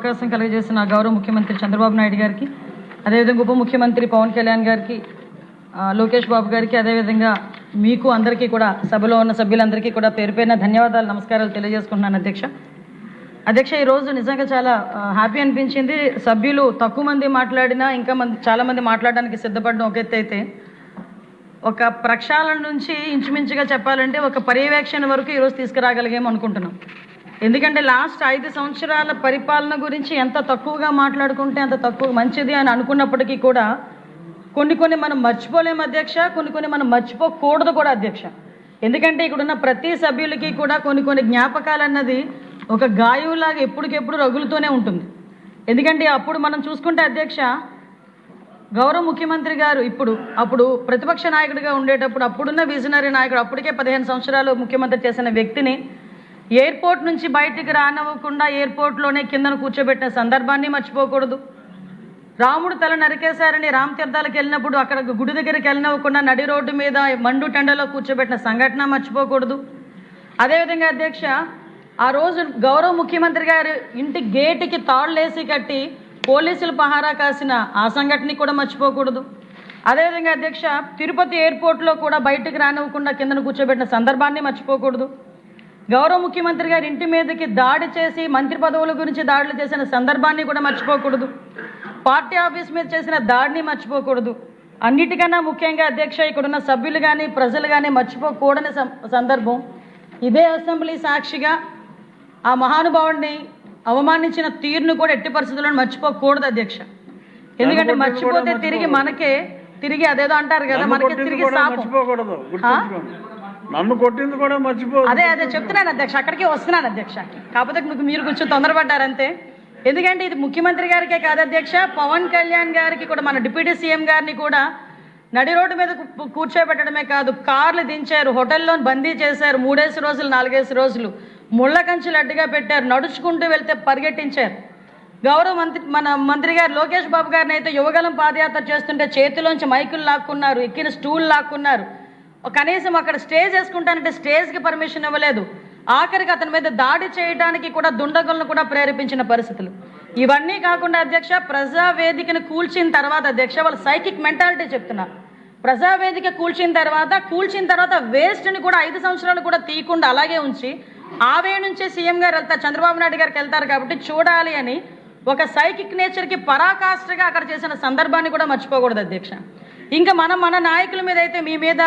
అవకాశం కలిగజేసిన గౌరవ ముఖ్యమంత్రి చంద్రబాబు నాయుడు గారికి, అదేవిధంగా ఉప ముఖ్యమంత్రి పవన్ కళ్యాణ్ గారికి, లోకేష్ బాబు గారికి, అదేవిధంగా మీకు అందరికీ కూడా సభలో ఉన్న సభ్యులందరికీ కూడా పేరు పేరున ధన్యవాదాలు, నమస్కారాలు తెలియజేసుకుంటున్నాను అధ్యక్ష. ఈరోజు నిజంగా చాలా హ్యాపీ అనిపించింది. సభ్యులు తక్కువ మంది మాట్లాడినా ఇంకా చాలా మంది మాట్లాడడానికి సిద్ధపడడం ఒక ఎత్తు అయితే, ఒక ప్రక్షాళన నుంచి ఇంచుమించుగా చెప్పాలంటే ఒక పర్యవేక్షణ వరకు ఈరోజు తీసుకురాగలిగాము అనుకుంటున్నాం. ఎందుకంటే లాస్ట్ 5 సంవత్సరాల పరిపాలన గురించి ఎంత తక్కువగా మాట్లాడుకుంటే అంత తక్కువ మంచిది అని అనుకున్నప్పటికీ కూడా కొన్ని మనం మర్చిపోలేము అధ్యక్ష, కొన్ని మనం మర్చిపోకూడదు కూడా అధ్యక్ష. ఎందుకంటే ఇక్కడున్న ప్రతి సభ్యులకి కూడా కొన్ని జ్ఞాపకాలు అన్నది ఒక గాయంలాగా ఎప్పటికెప్పుడు రగులుతూనే ఉంటుంది. ఎందుకంటే అప్పుడు మనం చూసుకుంటే అధ్యక్ష, గౌరవ ముఖ్యమంత్రి గారు అప్పుడు ప్రతిపక్ష నాయకుడిగా ఉండేటప్పుడు అప్పుడున్న విజనరీ నాయకుడు, అప్పటికే 15 సంవత్సరాలు ముఖ్యమంత్రి చేసిన వ్యక్తిని ఎయిర్పోర్ట్ నుంచి బయటికి రానివ్వకుండా ఎయిర్పోర్ట్లోనే కిందను కూర్చోబెట్టిన సందర్భాన్ని మర్చిపోకూడదు. రాముడు తల నరికేశారని రామతీర్థాలకు వెళ్ళినప్పుడు అక్కడ గుడి దగ్గరికి వెళ్ళనివ్వకుండా నడి రోడ్డు మీద మండు టెండలో కూర్చోబెట్టిన సంఘటన మర్చిపోకూడదు. అదేవిధంగా అధ్యక్ష, ఆ రోజు గౌరవ ముఖ్యమంత్రి గారు ఇంటి గేటుకి తాళ్ళేసి కట్టి పోలీసులు పహారా కాసిన ఆ సంఘటన కూడా మర్చిపోకూడదు. అదేవిధంగా అధ్యక్ష, తిరుపతి ఎయిర్పోర్ట్లో కూడా బయటకు రానివ్వకుండా కిందను కూర్చోబెట్టిన సందర్భాన్ని మర్చిపోకూడదు. గౌరవ ముఖ్యమంత్రి గారి ఇంటి మీదకి దాడి చేసి మంత్రి పదవుల గురించి దాడులు చేసిన సందర్భాన్ని కూడా మర్చిపోకూడదు. పార్టీ ఆఫీస్ మీద చేసిన దాడిని మర్చిపోకూడదు. అన్నిటికన్నా ముఖ్యంగా అధ్యక్ష, ఇక్కడున్న సభ్యులు కానీ ప్రజలు కానీ మర్చిపోకూడని సందర్భం ఇదే అసెంబ్లీ సాక్షిగా ఆ మహానుభావుడిని అవమానించిన తీరును కూడా ఎట్టి పరిస్థితుల్లో మర్చిపోకూడదు అధ్యక్ష. ఎందుకంటే మర్చిపోతే తిరిగి అదేదో అంటారు కదా, మనకి తిరిగి నన్ను కొట్టింది కూడా అదే చెప్తున్నాను అధ్యక్ష, అక్కడికి వస్తున్నాను అధ్యక్ష. కాకపోతే మీరు కొంచెం తొందరపడ్డారంతే. ఎందుకంటే ఇది ముఖ్యమంత్రి గారికే కాదు అధ్యక్ష, పవన్ కళ్యాణ్ గారికి కూడా, మన డిప్యూటీ సీఎం గారిని కూడా నడి రోడ్డు మీద కూర్చోబెట్టడమే కాదు, కార్లు దించారు, హోటల్లో బందీ చేశారు, 3 రోజులు 4 రోజులు ముళ్ళ కంచెలు అడ్డుగా పెట్టారు, నడుచుకుంటూ వెళ్తే పరిగెట్టించారు. గౌరవ మన మంత్రి గారు లోకేష్ బాబు గారిని అయితే యువగలం పాదయాత్ర చేస్తుంటే చేతిలోంచి మైకులు లాక్కున్నారు, ఎక్కిన స్టూల్ లాక్కున్నారు, కనీసం అక్కడ స్టేజ్ వేసుకుంటానంటే స్టేజ్కి పర్మిషన్ ఇవ్వలేదు. ఆఖరికి అతని మీద దాడి చేయడానికి కూడా దుండగులను కూడా ప్రేరేపించిన పరిస్థితులు. ఇవన్నీ కాకుండా అధ్యక్ష, ప్రజావేదికను కూల్చిన తర్వాత అధ్యక్ష, వాళ్ళ సైకిక్ మెంటాలిటీ చెప్తున్నా, ప్రజావేదిక కూల్చిన తర్వాత వేస్ట్ని కూడా 5 సంవత్సరాలు కూడా తీయకుండా అలాగే ఉంచి ఆవే నుంచే సీఎం గారు వెళ్తారు, చంద్రబాబు నాయుడు గారికి వెళ్తారు కాబట్టి చూడాలి అని ఒక సైకిక్ నేచర్కి పరాకాష్ఠగా అక్కడ చేసిన సందర్భాన్ని కూడా మర్చిపోకూడదు అధ్యక్ష. ఇంకా మన నాయకుల మీద అయితే మీ మీద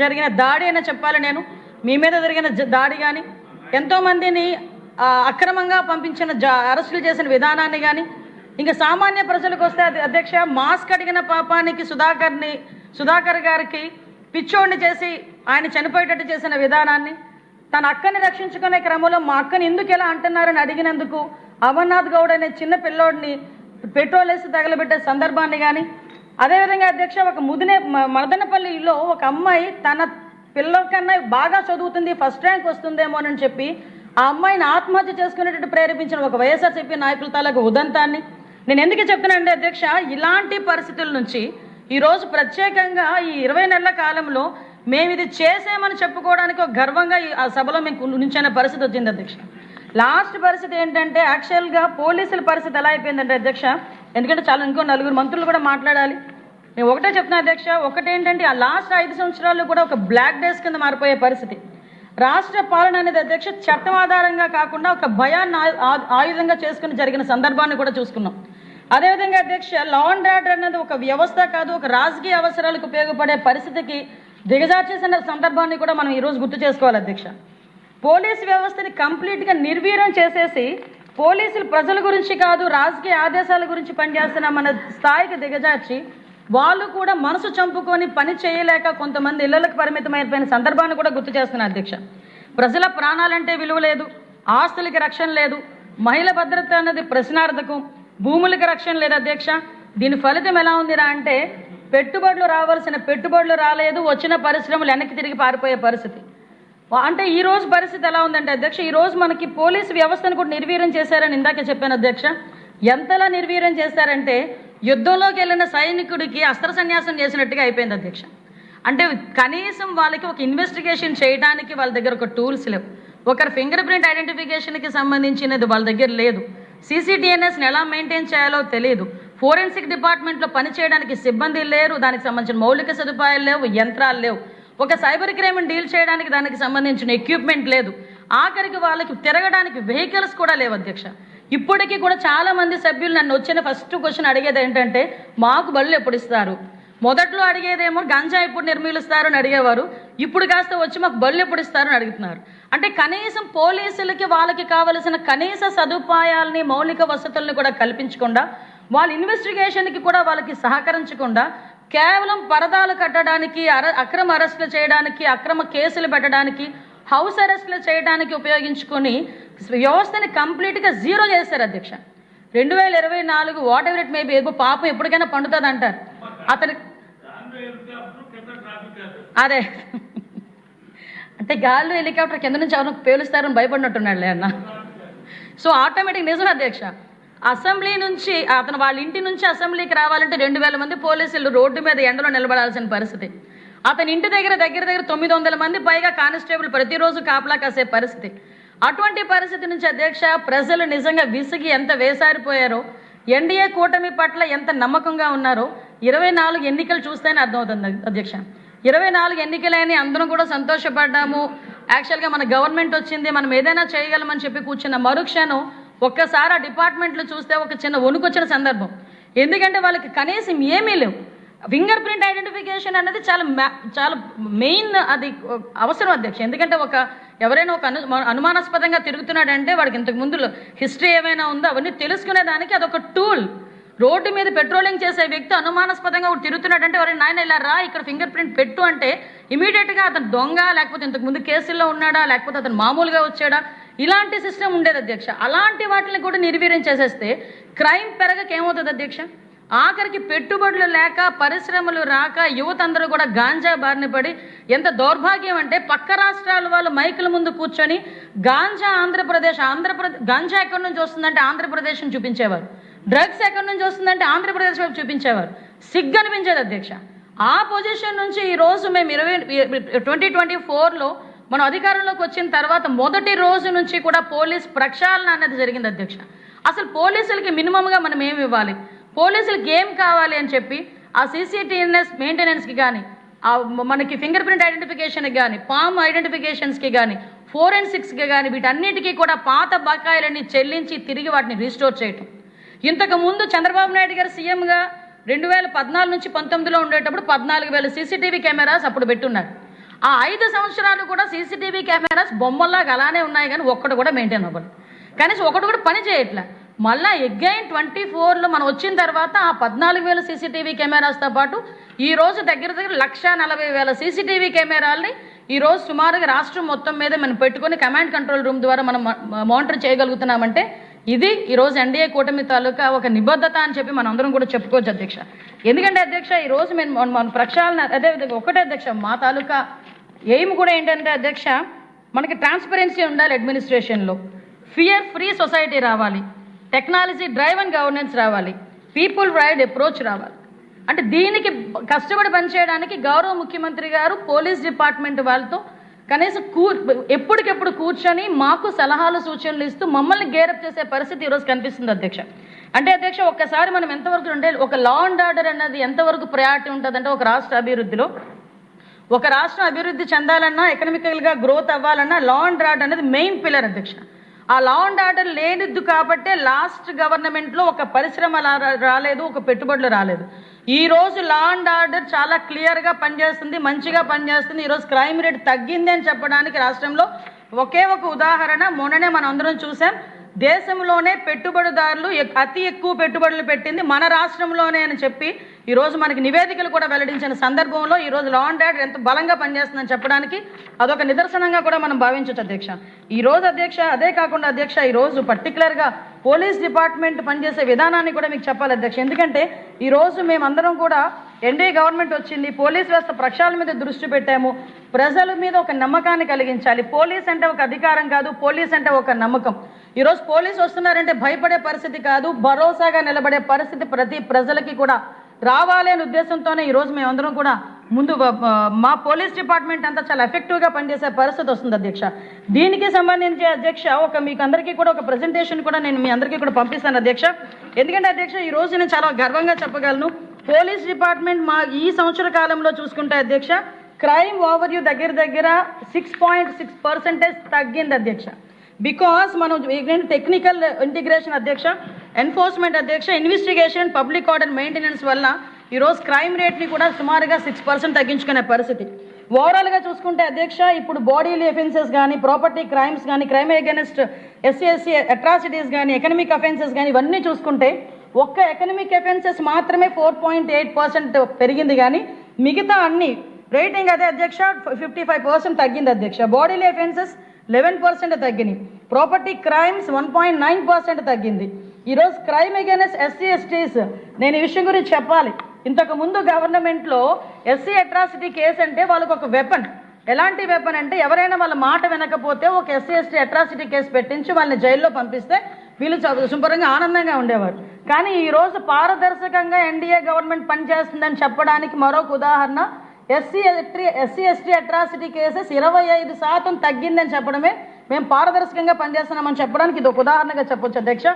జరిగిన దాడి అయినా చెప్పాలి, నేను మీ మీద జరిగిన దాడి కానీ, ఎంతోమందిని అక్రమంగా పంపించిన అరెస్టులు చేసిన విధానాన్ని కానీ, ఇంకా సామాన్య ప్రజలకు వస్తే అధ్యక్ష, మాస్క్ అడిగిన పాపానికి సుధాకర్ గారికి పిచ్చోడిని చేసి ఆయన చనిపోయేటట్టు చేసిన విధానాన్ని, తన అక్కని రక్షించుకునే క్రమంలో మా అక్కని ఎందుకు ఎలా అంటున్నారని అడిగినందుకు అమర్నాథ్ గౌడ్ అనే చిన్న పిల్లోడిని పెట్రోల్ వేసి తగలబెట్టే సందర్భాన్ని కానీ, అదేవిధంగా అధ్యక్ష, ఒక మదనపల్లిలో ఒక అమ్మాయి తన పిల్లల కన్నా బాగా చదువుతుంది, ఫస్ట్ ర్యాంక్ వస్తుందేమోనని చెప్పి ఆ అమ్మాయిని ఆత్మహత్య చేసుకునేటట్టు ప్రేరేపించిన ఒక వైఎస్ఆర్సీపీ నాయకుల తాలూకు ఉదంతాన్ని నేను ఎందుకు చెప్తున్నానంటే అధ్యక్ష, ఇలాంటి పరిస్థితుల నుంచి ఈరోజు ప్రత్యేకంగా ఈ 20 నెలల కాలంలో మేము ఇది చేసామని చెప్పుకోవడానికి ఒక గర్వంగా ఆ సభలో మేము నుంచే పరిస్థితి వచ్చింది అధ్యక్ష. లాస్ట్ పరిస్థితి ఏంటంటే యాక్చువల్గా పోలీసుల పరిస్థితి ఎలా అయిపోయిందంటే అధ్యక్ష, ఎందుకంటే ఇంకో 4 మంత్రులు కూడా మాట్లాడాలి. నేను ఒకటే చెప్తున్నా అధ్యక్ష, ఒకటేంటంటే ఆ లాస్ట్ 5 సంవత్సరాలు కూడా ఒక బ్లాక్ డేస్ కింద మారిపోయే పరిస్థితి. రాష్ట్ర పాలన అనేది అధ్యక్ష చట్టం ఆధారంగా కాకుండా ఒక భయాన్ని ఆయుధంగా చేసుకుని జరిగిన సందర్భాన్ని కూడా చూసుకున్నాం. అదేవిధంగా అధ్యక్ష, లా అండ్ ఆర్డర్ అనేది ఒక వ్యవస్థ కాదు, ఒక రాజకీయ అవసరాలకు ఉపయోగపడే పరిస్థితికి దిగజార్చేసిన సందర్భాన్ని కూడా మనం ఈరోజు గుర్తు చేసుకోవాలి అధ్యక్ష. పోలీసు వ్యవస్థని కంప్లీట్గా నిర్వీర్యం చేసేసి పోలీసులు ప్రజల గురించి కాదు రాజకీయ ఆదేశాల గురించి పనిచేస్తున్న మన స్థాయికి దిగజార్చి వాళ్ళు కూడా మనసు చంపుకొని పని చేయలేక కొంతమంది ఇళ్లకు పరిమితమైపోయిన సందర్భాన్ని కూడా గుర్తు చేస్తున్నారు అధ్యక్ష. ప్రజల ప్రాణాలంటే విలువ లేదు, ఆస్తులకి రక్షణ లేదు, మహిళల భద్రత అన్నది ప్రశ్నార్థకం, భూములకి రక్షణ లేదు అధ్యక్ష. దీని ఫలితం ఎలా ఉందిరా అంటే రావాల్సిన పెట్టుబడులు రాలేదు, వచ్చిన పరిశ్రమలు వెనక్కి తిరిగి పారిపోయే పరిస్థితి. అంటే ఈ రోజు పరిస్థితి ఎలా ఉందంటే అధ్యక్ష, ఈరోజు మనకి పోలీసు వ్యవస్థను కూడా నిర్వీర్యం చేశారని ఇందాకే చెప్పాను అధ్యక్ష. ఎంతలా నిర్వీర్యం చేశారంటే యుద్ధంలోకి వెళ్ళిన సైనికుడికి అస్త్ర సన్యాసం చేసినట్టుగా అయిపోయింది అధ్యక్ష. అంటే కనీసం వాళ్ళకి ఒక ఇన్వెస్టిగేషన్ చేయడానికి వాళ్ళ దగ్గర ఒక టూల్స్ లేవు, ఒకరి ఫింగర్ ప్రింట్ ఐడెంటిఫికేషన్కి సంబంధించినది వాళ్ళ దగ్గర లేదు. CCTNSని ఎలా మెయింటైన్ చేయాలో తెలియదు. ఫోరెన్సిక్ డిపార్ట్మెంట్లో పనిచేయడానికి సిబ్బంది లేరు, దానికి సంబంధించిన మౌలిక సదుపాయాలు లేవు, యంత్రాలు లేవు. ఒక సైబర్ క్రైమ్ని డీల్ చేయడానికి దానికి సంబంధించిన ఎక్విప్మెంట్ లేదు. ఆఖరికి వాళ్ళకి తిరగడానికి వెహికల్స్ కూడా లేవు అధ్యక్ష. ఇప్పటికీ కూడా చాలామంది సభ్యులు నన్ను వచ్చిన ఫస్ట్ క్వశ్చన్ అడిగేది ఏంటంటే మాకు బళ్ళు ఎప్పుడు ఇస్తారు? మొదట్లో అడిగేదేమో గంజా ఎప్పుడు నిర్మూలిస్తారు అని అడిగేవారు, ఇప్పుడు కాస్త వచ్చి మాకు బళ్ళు ఎప్పుడు ఇస్తారు అని అడుగుతున్నారు. అంటే కనీసం పోలీసులకి వాళ్ళకి కావలసిన కనీస సదుపాయాలని మౌలిక వసతుల్ని కూడా కల్పించకుండా, వాళ్ళ ఇన్వెస్టిగేషన్కి కూడా వాళ్ళకి సహకరించకుండా, కేవలం పరదాలు కట్టడానికి, అక్రమ అరెస్టులు చేయడానికి, అక్రమ కేసులు పెట్టడానికి, హౌస్ అరెస్టులు చేయడానికి ఉపయోగించుకొని వ్యవస్థని కంప్లీట్గా జీరో చేశారు అధ్యక్ష. 2024 వాట్ ఎవర్ ఇట్ మేబీ, పాపం ఎప్పటికైనా పండుతుంది అంటారు. అతని అదే అంటే గాల్లో హెలికాప్టర్ కింద నుంచి ఎవరు పేలుస్తారని భయపడినట్టున్నాడులే అన్న. సో ఆటోమేటిక్ నిజం అధ్యక్ష. అసెంబ్లీ నుంచి అతను వాళ్ళ ఇంటి నుంచి అసెంబ్లీకి రావాలంటే 2000 మంది పోలీసులు రోడ్డు మీద ఎండలో నిలబడాల్సిన పరిస్థితి. అతని ఇంటి దగ్గర 900 మంది పైగా కానిస్టేబుల్ ప్రతిరోజు కాపలా కాసే పరిస్థితి. అటువంటి పరిస్థితి నుంచి అధ్యక్ష ప్రజలు నిజంగా విసిగి ఎంత వేసారిపోయారో, ఎన్డీఏ కూటమి పట్ల ఎంత నమ్మకంగా ఉన్నారో 24 ఎన్నికలు చూస్తేనే అర్థమవుతుంది అధ్యక్ష. 24 ఎన్నికలని అందరం కూడా సంతోషపడ్డాము. యాక్చువల్గా మన గవర్నమెంట్ వచ్చింది, మనం ఏదైనా చేయగలమని చెప్పి కూర్చున్న మరుక్షణం ఒక్కసారి ఆ డిపార్ట్మెంట్లు చూస్తే ఒక చిన్న వణుకొచ్చిన సందర్భం. ఎందుకంటే వాళ్ళకి కనీసం ఏమీ లేవు. ఫింగర్ ప్రింట్ ఐడెంటిఫికేషన్ అనేది చాలా మెయిన్, అది అవసరం అధ్యక్ష. ఎందుకంటే ఎవరైనా ఒక అనుమానాస్పదంగా తిరుగుతున్నాడంటే వాడికి ఇంతకు ముందు హిస్టరీ ఏమైనా ఉందో అవన్నీ తెలుసుకునేదానికి అదొక టూల్. రోడ్డు మీద పెట్రోలింగ్ చేసే వ్యక్తి అనుమానాస్పదంగా తిరుగుతున్నాడంటే వారి నాయన ఇలా రా ఇక్కడ ఫింగర్ ప్రింట్ పెట్టు అంటే ఇమీడియట్గా అతను దొంగ, లేకపోతే ఇంతకు ముందు కేసుల్లో ఉన్నాడా, లేకపోతే అతను మామూలుగా వచ్చాడా, ఇలాంటి సిస్టమ్ ఉండేది అధ్యక్ష. అలాంటి వాటిని కూడా నిర్వీర్యం చేసేస్తే క్రైమ్ పెరగక ఏమవుతుంది అధ్యక్ష? ఆఖరికి పెట్టుబడులు లేక, పరిశ్రమలు రాక, యువత అందరూ కూడా గాంజా బారిన పడి, ఎంత దౌర్భాగ్యం అంటే పక్క రాష్ట్రాల వాళ్ళు మైకుల ముందు కూర్చొని గాంజా గాంజా ఎక్కడి నుంచి వస్తుందంటే ఆంధ్రప్రదేశ్ని చూపించేవారు, డ్రగ్స్ ఎక్కడి నుంచి వస్తుందంటే ఆంధ్రప్రదేశ్ వైపు చూపించేవారు. సిగ్గు అనిపించేది అధ్యక్ష. ఆ పొజిషన్ నుంచి ఈరోజు మేము 2024లో మనం అధికారంలోకి వచ్చిన తర్వాత మొదటి రోజు నుంచి కూడా పోలీస్ ప్రక్షాళన అనేది జరిగింది అధ్యక్ష. అసలు పోలీసులకి మినిమంగా మనం ఏమి ఇవ్వాలి, పోలీసులకి ఏం కావాలి అని చెప్పి ఆ CCTNS మెయింటెనెన్స్కి కానీ, మనకి ఫింగర్ ప్రింట్ ఐడెంటిఫికేషన్కి కానీ, పామ్ ఐడెంటిఫికేషన్స్కి కానీ, ఫోరెన్సిక్స్కి కానీ, వీటన్నిటికీ కూడా పాత బకాయిలన్నీ చెల్లించి తిరిగి వాటిని రీస్టోర్ చేయటం. ఇంతకుముందు చంద్రబాబు నాయుడు గారు సీఎంగా 2014 నుంచి 19లో ఉండేటప్పుడు 14,000 CCTV కెమెరాస్ అప్పుడు పెట్టున్నారు. ఆ 5 సంవత్సరాలు కూడా CCTV కెమెరాస్ బొమ్మల్లాగా అలానే ఉన్నాయి, కానీ ఒక్కటి కూడా మెయింటైన్ అవ్వాలి, కనీసం ఒకటి కూడా పని చేయట్లే. మళ్ళీ అగైన్ 24లో మనం వచ్చిన తర్వాత ఆ 14,000 CCTV కెమెరాస్తో పాటు ఈరోజు దగ్గర 1,40,000 CCTV కెమెరాలని ఈరోజు సుమారుగా రాష్ట్రం మొత్తం మీద మనం పెట్టుకొని కమాండ్ కంట్రోల్ రూమ్ ద్వారా మనం మానిటర్ చేయగలుగుతున్నామంటే ఇది ఈరోజు ఎన్డీఏ కూటమి తాలూకా ఒక నిబద్ధత అని చెప్పి మనం అందరం కూడా చెప్పుకోవచ్చు అధ్యక్ష. ఎందుకంటే అధ్యక్ష ఈరోజు మన ప్రక్షాళన అదే ఒకటే అధ్యక్ష, మా తాలూకా ఎయిమ్ కూడా ఏంటంటే అధ్యక్ష, మనకి ట్రాన్స్పరెన్సీ ఉండాలి అడ్మినిస్ట్రేషన్లో, ఫియర్ ఫ్రీ సొసైటీ రావాలి, టెక్నాలజీ డ్రైవ్ అండ్ గవర్నెన్స్ రావాలి, పీపుల్ రైడ్ అప్రోచ్ రావాలి. అంటే దీనికి కష్టపడి పనిచేయడానికి గౌరవ ముఖ్యమంత్రి గారు పోలీస్ డిపార్ట్మెంట్ వాళ్ళతో కనీసం ఎప్పటికెప్పుడు కూర్చొని మాకు సలహాలు సూచనలు ఇస్తూ మమ్మల్ని గేరప్ చేసే పరిస్థితి ఈరోజు కనిపిస్తుంది అధ్యక్ష. అంటే అధ్యక్ష ఒక్కసారి మనం ఎంతవరకు అంటే ఒక లా అండ్ ఆర్డర్ అన్నది ఎంతవరకు ప్రయారిటీ ఉంటుందంటే ఒక రాష్ట్ర అభివృద్ధిలో, ఒక రాష్ట్రం అభివృద్ధి చెందాలన్నా, ఎకనామికల్గా గ్రోత్ అవ్వాలన్నా లా అండ్ ఆర్డర్ అనేది మెయిన్ పిల్లర్ అధ్యక్ష. ఆ లా అండ్ ఆర్డర్ లేనిద్దు కాబట్టే లాస్ట్ గవర్నమెంట్లో ఒక పరిశ్రమ రాలేదు, ఒక పెట్టుబడులు రాలేదు. ఈరోజు లా అండ్ ఆర్డర్ చాలా క్లియర్గా పనిచేస్తుంది, మంచిగా పనిచేస్తుంది. ఈరోజు క్రైమ్ రేట్ తగ్గింది అని చెప్పడానికి రాష్ట్రంలో ఒకే ఒక ఉదాహరణ మొన్ననే మనం అందరం చూసాం. దేశంలోనే పెట్టుబడిదారులు అతి ఎక్కువ పెట్టుబడులు పెట్టింది మన రాష్ట్రంలోనే అని చెప్పి ఈరోజు మనకి నివేదికలు కూడా వెల్లడించిన సందర్భంలో ఈరోజు లా అండ్ ఆర్డర్ ఎంత బలంగా పనిచేస్తుందని చెప్పడానికి అదొక నిదర్శనంగా కూడా మనం భావించవచ్చు అధ్యక్ష. ఈరోజు అధ్యక్ష అదే కాకుండా అధ్యక్ష ఈరోజు పర్టికులర్గా పోలీస్ డిపార్ట్మెంట్ పనిచేసే విధానాన్ని కూడా మీకు చెప్పాలి అధ్యక్ష. ఎందుకంటే ఈరోజు మేమందరం కూడా ఎన్డీఏ గవర్నమెంట్ వచ్చింది, పోలీస్ వ్యవస్థ ప్రక్షాళన మీద దృష్టి పెట్టాము, ప్రజల మీద ఒక నమ్మకాన్ని కలిగించాలి. పోలీస్ అంటే ఒక అధికారం కాదు, పోలీస్ అంటే ఒక నమ్మకం. ఈరోజు పోలీసు వస్తున్నారంటే భయపడే పరిస్థితి కాదు, భరోసాగా నిలబడే పరిస్థితి ప్రతి ప్రజలకి కూడా రావాలి అనే ఉద్దేశంతోనే ఈరోజు మేమందరం కూడా ముందు మా పోలీస్ డిపార్ట్మెంట్ అంతా చాలా ఎఫెక్టివ్గా పనిచేసే పరిస్థితి వస్తుంది అధ్యక్ష. దీనికి సంబంధించి అధ్యక్ష మీకు అందరికీ కూడా ఒక ప్రెజెంటేషన్ కూడా నేను మీ అందరికీ కూడా పంపిస్తాను అధ్యక్ష. ఎందుకంటే అధ్యక్ష ఈరోజు నేను చాలా గర్వంగా చెప్పగలను, పోలీస్ డిపార్ట్మెంట్ మా ఈ సంవత్సర కాలంలో చూసుకుంటే అధ్యక్ష క్రైమ్ ఓవర్వ్యూ దగ్గర 6.6% తగ్గింది అధ్యక్ష. బికాస్ మనం టెక్నికల్ ఇంటిగ్రేషన్ అధ్యక్ష, ఎన్ఫోర్స్మెంట్ అధ్యక్ష, ఇన్వెస్టిగేషన్, పబ్లిక్ ఆర్డర్ మెయింటెనెన్స్ వల్ల ఈరోజు క్రైమ్ రేట్ని కూడా సుమారుగా 6% తగ్గించుకునే పరిస్థితి. ఓవరాల్గా చూసుకుంటే అధ్యక్ష ఇప్పుడు బాడీలీ అఫెన్సెస్ కానీ, ప్రాపర్టీ క్రైమ్స్ కానీ, క్రైమ్ అగెనిస్ట్ ఎస్సీ అట్రాసిటీస్ కానీ, ఎకనమిక్ అఫెన్సెస్ కానీ ఇవన్నీ చూసుకుంటే ఒక్క ఎకనమిక్ అఫెన్సెస్ మాత్రమే 4.8% పెరిగింది, కానీ మిగతా అన్ని రేటింగ్ అదే అధ్యక్ష 55% తగ్గింది అధ్యక్ష. బాడీలీ అఫెన్సెస్ 11% తగ్గినాయి, ప్రాపర్టీ క్రైమ్స్ 1.9% తగ్గింది. ఈరోజు క్రైమ్ అగెనిస్ట్ ఎస్సీ ఎస్టీస్, నేను ఈ విషయం గురించి చెప్పాలి. ఇంతకు ముందు గవర్నమెంట్లో ఎస్సీ అట్రాసిటీ కేసు అంటే వాళ్ళకు ఒక వెపన్, ఎలాంటి వెపన్ అంటే ఎవరైనా వాళ్ళ మాట వినకపోతే ఒక ఎస్సీ ఎస్టీ అట్రాసిటీ కేసు పెట్టించి వాళ్ళని జైల్లో పంపిస్తే వీళ్ళు శుభ్రంగా ఆనందంగా ఉండేవారు. కానీ ఈరోజు పారదర్శకంగా ఎన్డీఏ గవర్నమెంట్ పనిచేస్తుందని చెప్పడానికి మరొక ఉదాహరణ ఎస్సీ ఎస్టీ అట్రాసిటీ కేసెస్ 25% తగ్గిందని చెప్పడమే మేము పారదర్శకంగా పనిచేస్తున్నామని చెప్పడానికి ఇది ఒక ఉదాహరణగా చెప్పొచ్చు అధ్యక్ష.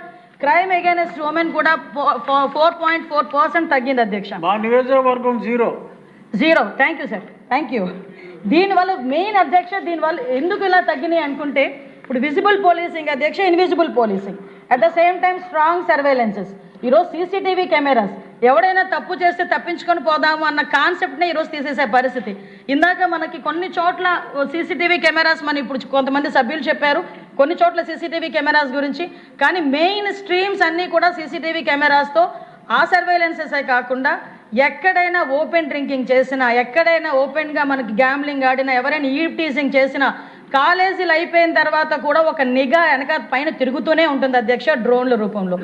క్రైమ్ అగైనెస్ట్ ఉమెన్ కూడా 4.4% తగ్గింది అధ్యక్ష. మా నియోజకవర్గం zero. Thank you sir, thank you. దీనివల్ల మెయిన్ అధ్యక్ష, దీనివల్ల ఎందుకు ఇలా తగ్గినాయి అనుకుంటే ఇప్పుడు విజిబుల్ పోలీసింగ్ అధ్యక్ష, invisible policing, at the same time strong surveillances. ఈరోజు సీసీటీవీ కెమెరాస్, ఎవడైనా తప్పు చేస్తే తప్పించుకొని పోదాము అన్న కాన్సెప్ట్నే ఈరోజు తీసేసే పరిస్థితి. ఇందాక మనకి కొన్ని చోట్ల సీసీటీవీ కెమెరాస్, మన ఇప్పుడు కొంతమంది సభ్యులు చెప్పారు కొన్ని చోట్ల సీసీటీవీ కెమెరాస్ గురించి, కానీ మెయిన్ స్ట్రీమ్స్ అన్నీ కూడా సీసీటీవీ కెమెరాస్తో ఆ సర్వేలెన్సెసే కాకుండా ఎక్కడైనా ఓపెన్ డ్రింకింగ్ చేసినా, ఎక్కడైనా ఓపెన్గా మనకి గ్యాంబ్లింగ్ ఆడినా, ఎవరైనా ఈవ్ టీజింగ్ చేసినా కాలేజీలు అయిపోయిన తర్వాత కూడా ఒక నిఘా వెనక పైన తిరుగుతూనే ఉంటుంది అధ్యక్ష, డ్రోన్ల రూపంలో.